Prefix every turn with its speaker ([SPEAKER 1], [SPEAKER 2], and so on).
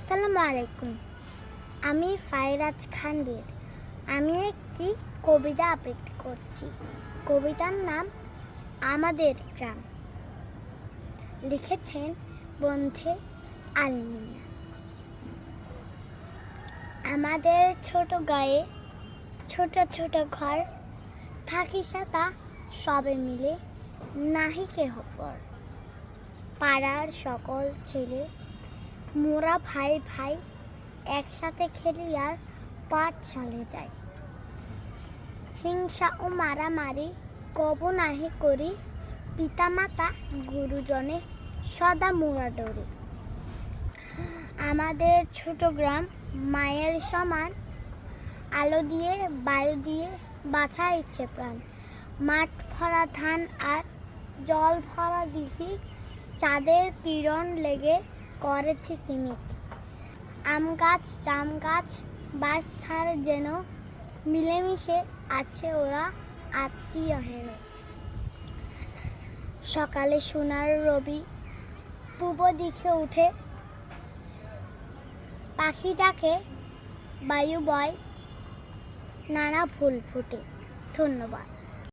[SPEAKER 1] আসসালামু আলাইকুম। আমি ফাইরাজ খান বীর। আমি একটি কবিতা আবৃত্তি করছি। কবিতার নাম আমাদের গ্রাম। লিখেছেন বন্ধে আলমিয়া। আমাদের ছোট গায়ে ছোট ছোট ঘর, থাকি সাতা সবে মিলে, নাহি কেহ পর। পাড়ার সকল ছেলে মোরা ভাই ভাই, একসাথে খেলি আর পাঠশালে যাই। হিংসা ও মারামারি কবু নাহি করি, পিতামাতা গুরুজনে সদা মোরা ডরি। আমাদের ছোট গ্রাম মায়ের সমান, আলো দিয়ে বায়ু দিয়ে বাঁচাইছে প্রাণ। মাঠ ভরা ধান আর জল ভরা দিঘি, চাঁদের কিরণ লেগে করেছে চিমিক। আম গাছ জাম গাছ বাঁশঝাড় যেন মিলেমিশে আছে ওরা আত্মীয় হেন। সকালে সোনার রবি পূব দিকে উঠে, পাখি ডাকে বায়ু বয়, নানা ফুল ফুটে। ধন্যবাদ।